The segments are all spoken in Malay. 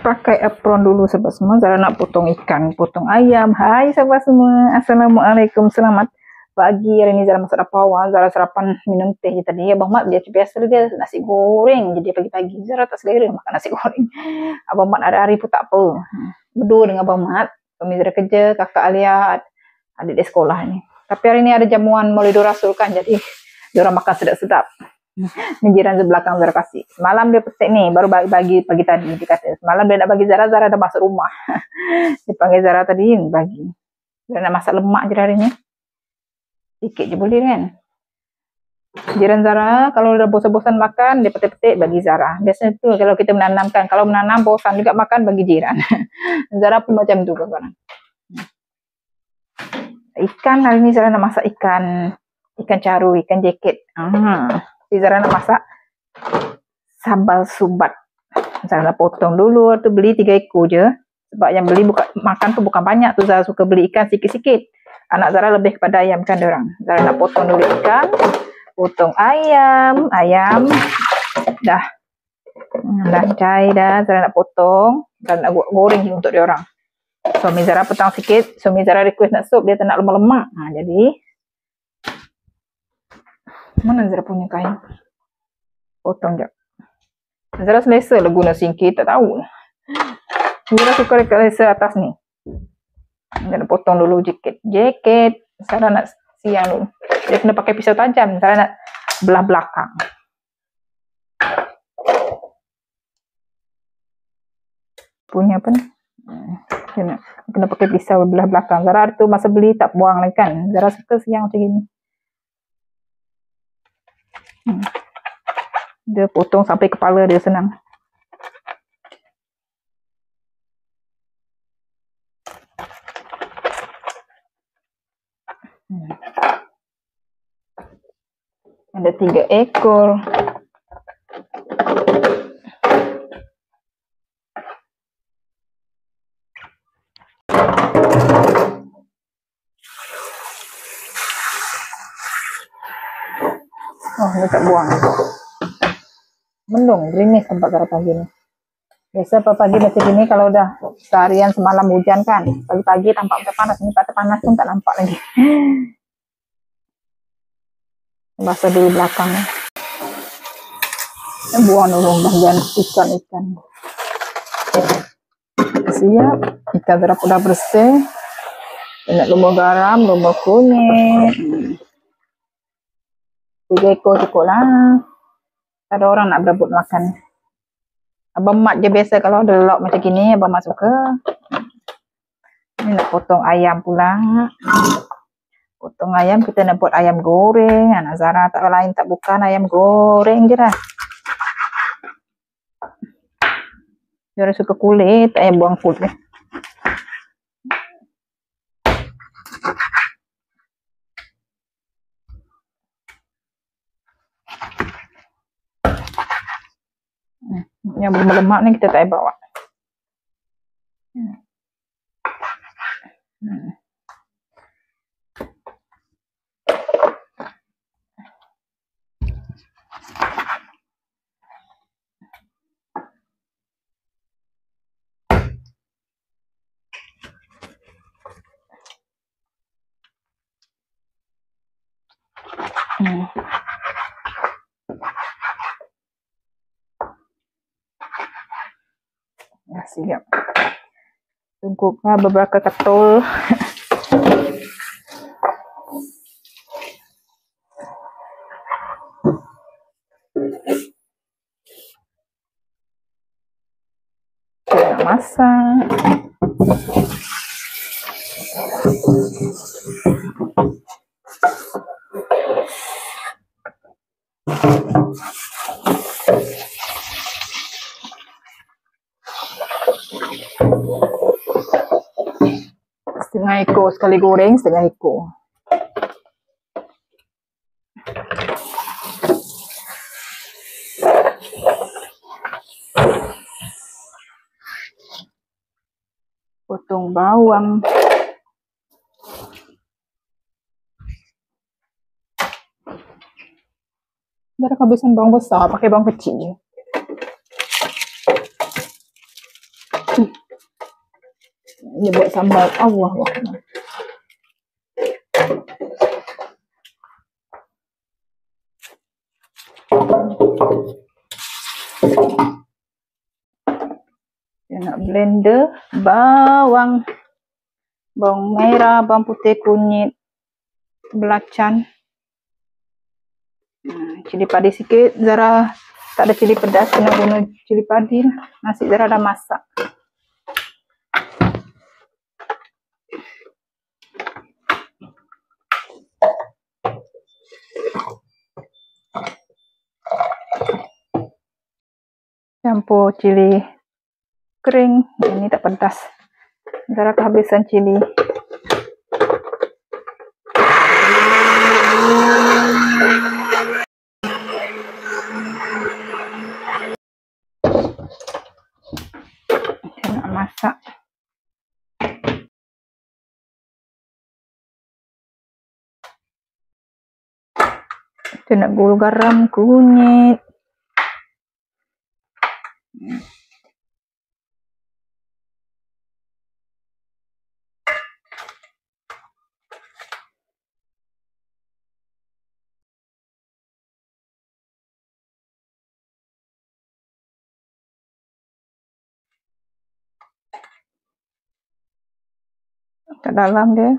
pakai apron dulu sahabat semua. Zara nak potong ikan, potong ayam. Hai sahabat semua, assalamualaikum, selamat pagi. Hari ini Zara masak dapur awal. Zara sarapan minum teh tadi. Abang Mat biasa dia nasi goreng. Jadi pagi-pagi Zara tak selera makan nasi goreng. Abang Mat hari-hari pun tak apa. Berdua dengan Abang Mat. Suami Zara kerja, kakak Alia, adik dia sekolah ni. Tapi hari ni ada jamuan Maulidur Rasul kan. Jadi diorang makan sedap-sedap. Ni jiran sebelah belakang Zara kasih. Semalam dia petik ni, baru bagi pagi tadi. Dia kata, semalam dia nak bagi Zara, Zara dah masuk rumah. Dia panggil Zara tadi, bagi. Zara nak masak lemak je hari ni. Sikit je boleh kan. Jiran Zara, kalau dah bosan-bosan makan, dia petik-petik bagi Zara. Biasanya tu kalau kita menanamkan. Kalau menanam bosan juga makan, bagi jiran. Zara pun macam tu kadang-kadang. Ikan, hari ni Zara nak masak ikan. Ikan caru, ikan jaket. Jadi Zara nak masak sambal subat. Zara nak potong dulu, tu beli 3 ekor je. Sebab yang beli makan tu bukan banyak tu, Zara suka beli ikan sikit-sikit. Anak Zara lebih kepada ayam kan diorang. Zara nak potong dulu ikan, potong ayam, dah cai dah. Zara nak potong dan nak goreng untuk diorang. Suami Zara petang sikit, suami Zara request nak sup, dia tak nak lemak-lemak. Jadi mana Zara punya kain? Potong jap. Zara selesa lah guna singkir, tak tahu. Zara suka dekat selesa atas ni. Zara potong dulu jaket. Zara nak siang dulu. Dia kena pakai pisau tajam. Zara nak belah belakang. Punya apa ni? Kena pakai pisau belah belakang. Zara tu masa beli tak buang lagi kan. Zara suka siang macam ni. Dia potong sampai kepala dia senang. Ada 3 ekor. Oh, dia tak buang. Mendung, gerimis tempat Zara pagi ni. Biasa pagi macam gini kalau dah seharian semalam hujan kan. Pagi-pagi tampak macam panas. Ni patah panas pun tak nampak lagi. Basah dulu belakang ni. Buang dulu bagian ikan-ikan. Siap. Ikan Zara dah bersih. Nak lumur garam, lumur kunyit. 3 ekor cukup lah. Ada orang nak berebut makan. Abang Mat je biasa kalau ada lelok macam gini, Abang Mat suka. Ni nak potong ayam pula. Potong ayam, kita nak buat ayam goreng. Anak Zara tak lain tak bukan ayam goreng je dah. Zara suka kulit, tak payah buang kulit. Yang berlemak ni kita tak payah bawa. Ya, siap. Tungkuknya beberapa ketul. Kita masak. Setengah ekor sekali goreng, setengah ekor. Potong bawang. Dah kehabisan bawang besar, pakai bawang kecil je. Dia buat sambal. Allah. Dia nak blender bawang merah, bawang putih, kunyit, belacan, cili padi sikit. Zara tak ada cili pedas, kena guna cili padi. Nasi Zara dah masak. Campur cili kering, ini tak pedas. Zara kehabisan cili. Saya nak masak. Saya nak gulung garam, kunyit. Ke dalam dia.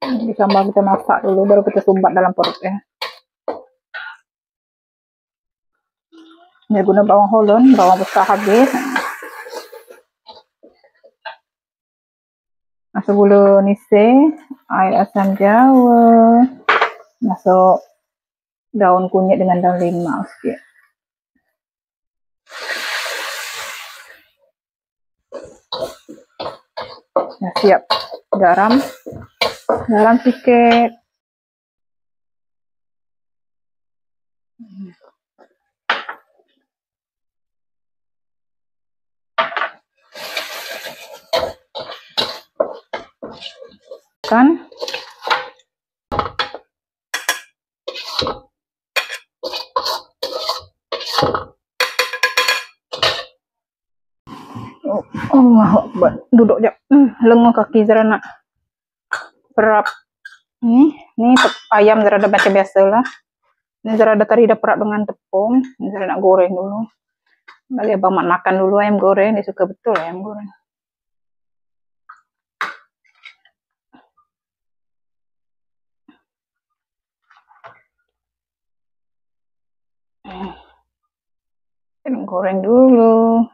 Di sambal kita masak dulu, baru kita sumbat dalam perut ya. Ini guna bawang holland, bawang besar habis. Masuk gula nise, air asam jawa, masuk daun kunyit dengan daun limau sikit. Dah siap garam sikit. Kan Allah Akbar. Duduk jap. Lenguh kaki Zara nak perap. Ni ayam Zara dah macam biasalah. Ni Zara dah tadi dah perap dengan tepung. Ni Zara nak goreng dulu. Bagi Abang Mat makan dulu ayam goreng. Dia suka betul ayam goreng. Kita goreng dulu.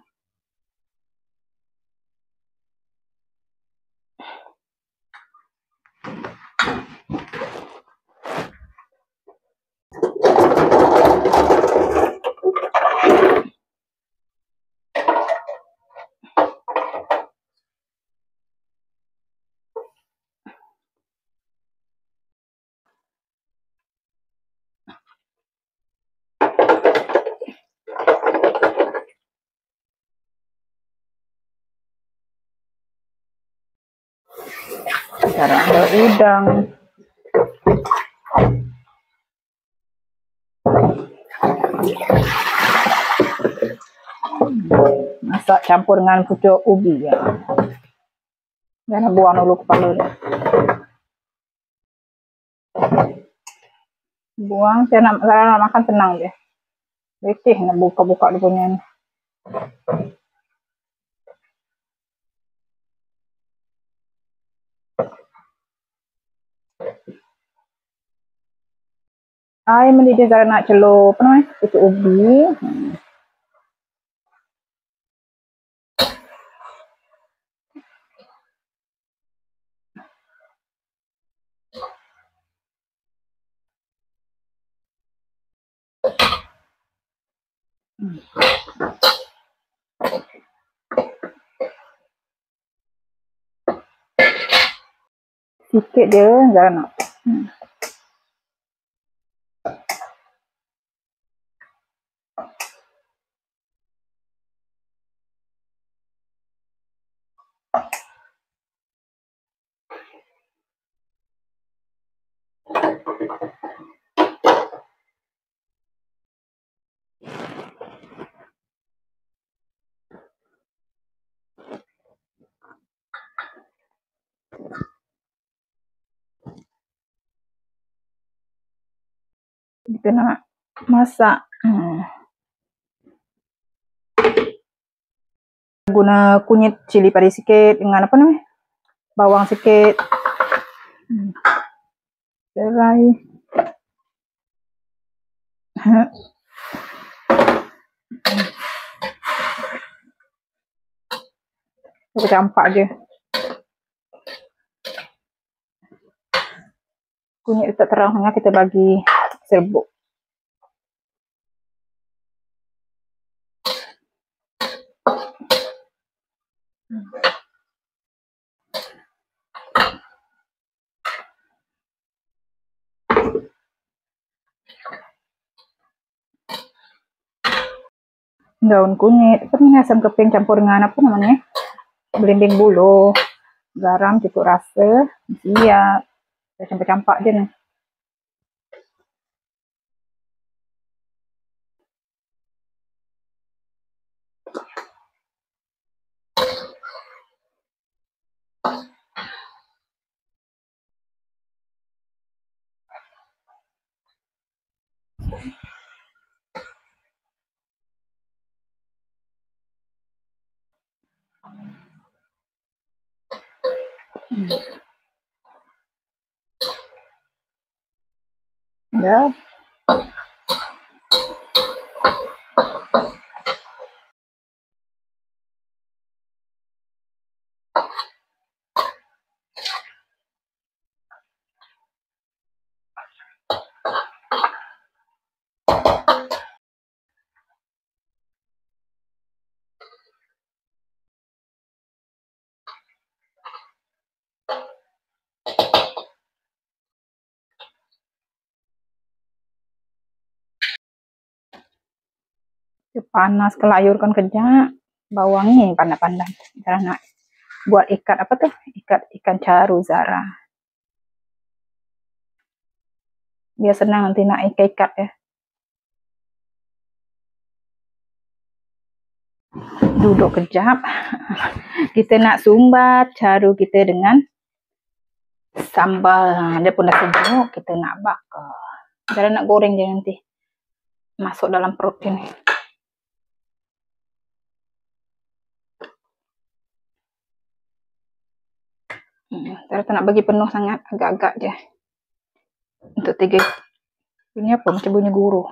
Cara ada udang. Masak campur dengan pucuk ubi ya. Jangan buang dulu kepala dia. Buang, saya nak makan tenang je. Letih nak buka-buka dia punya ni. Air mendidih Zara nak celur apa namanya? Pucuk ubi. Sikit dia Zara nak. Kita nak masak. Guna kunyit cili padi sikit dengan apa namanya, bawang sikit, serai, kita campak je. Kunyit tak terang sangat, kita bagi serbuk. Daun kunyit, asam keping campur dengan apa namanya, belimbing bulu, garam cukup rasa, siap. Kita campak-campak je nih. Ya. Panas, kelayurkan kejap. Bawang ni pandai-pandai. Zara nak buat ikat apa tuh? Ikat ikan caru Zara. Biar senang nanti nak ikat-ikat ya. Duduk kejap. Kita nak sumbat caru kita dengan sambal. Dia pun dah sejuk. Kita nak bakar. Zara nak goreng je nanti. Masuk dalam perut ini. Zara tak nak bagi penuh sangat, agak-agak je. Untuk 3. Ini apa? Macam bunyi guru.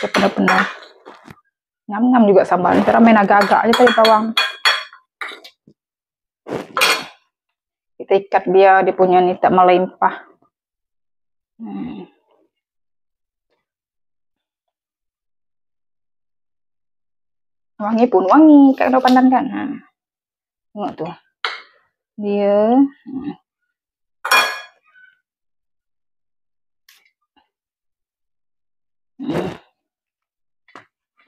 Penuh-penuh. Ngam-ngam juga sambal. Cara main agak-agak aja tadi bawang. Kita ikat biar dia punya ni tak melimpah. Wangi pun wangi, kalau pandan kan. Tengok tuh. Dia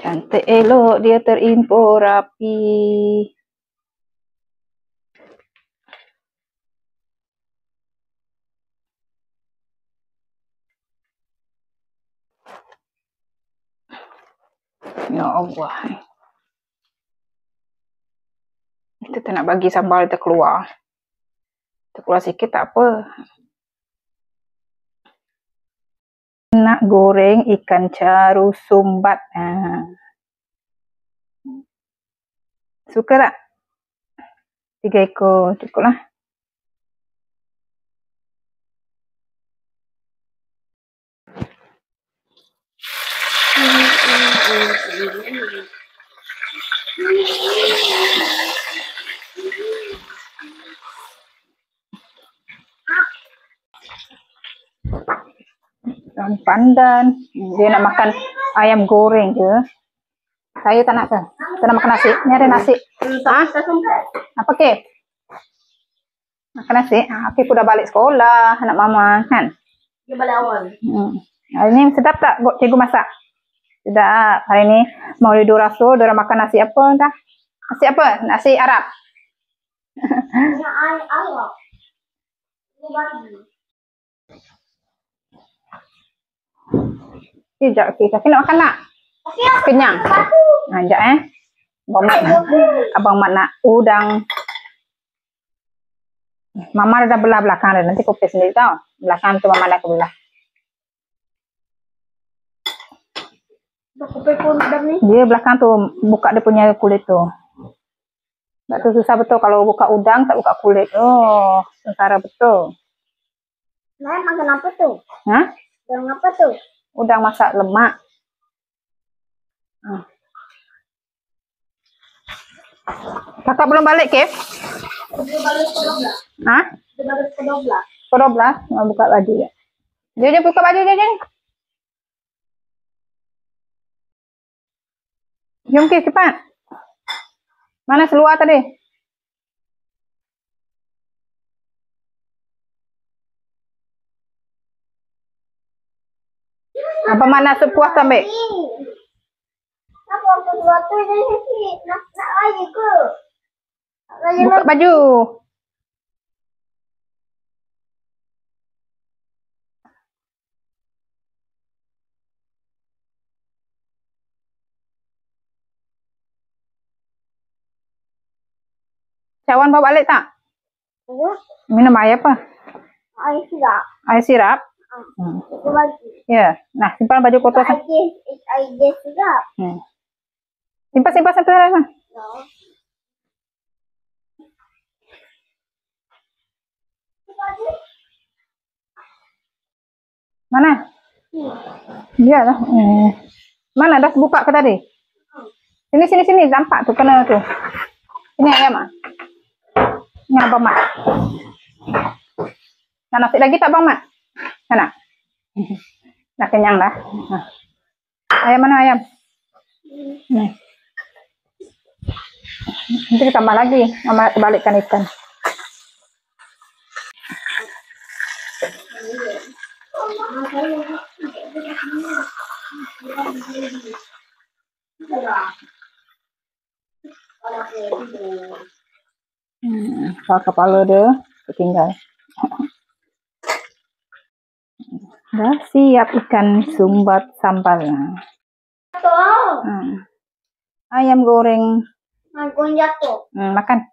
cantik elok, dia terimpor rapi. Ya Allah. Kita tak nak bagi sambal kita keluar. Terkeluar sikit tak apa. Nak goreng ikan caru sumbat. Suka tak? 3 ekor cukup lah. Daun pandan. Dia nak makan ayam goreng je. Saya tak nak ke? Tak nak makan nasi. Ni ada nasi. Apa ke? Makan nasi. Okey, aku dah balik sekolah. Anak mama kan? Dia balik awal. Hari ni sedap tak buat cikgu masak? Sedap. Hari ni mau Maulidul Rasul, dia makan nasi apa dah? Nasi apa? Nasi Arab. Arab. Ini bagi. Sekejap, okey. Kaki nak makan tak? Kenyang. Sekejap Abang Mat nak udang. Mama dah belah belakang dah. Nanti kopi sendiri tau. Belakang tu Mama dah belah. Dia belakang tu buka dia punya kulit tu. Tak tu susah betul kalau buka udang tak buka kulit. Oh, sengsara betul. Nah, makan apa tu? Ha? Udang apa tu? Udang masak lemak. Kakak belum balik, Kev? Dia balik ke 12. Ha? Dia balik ke 12. Ke 12? Mau buka baju ya. Dia buka baju dia. Jom, Kev, cepat. Mana seluar tadi? Apa mana sepuas ambil? Apa sesuatu ni nak lagi ke? Buka baju. Cawan bawa balik tak? Minum air apa? Air sirap. Air sirap? Itu lagi. Ya. Nah, simpan baju kotor. Air sirap. Simpan sampai sana. Mana? Dia lah. Mana dah buka ke tadi? Sini. Nampak tu kena tu. Ini ayam ah. Ini Abang Mat. Nak nasi lagi tak Abang Mat? Sana. Dah kenyang dah. Ayam mana ayam? Nanti kita tambah lagi. Mama nak balikkan ikan. Kepala dia tertinggal. Dah siap ikan sumbat sambal. Ayam goreng. Jatuh. Makan.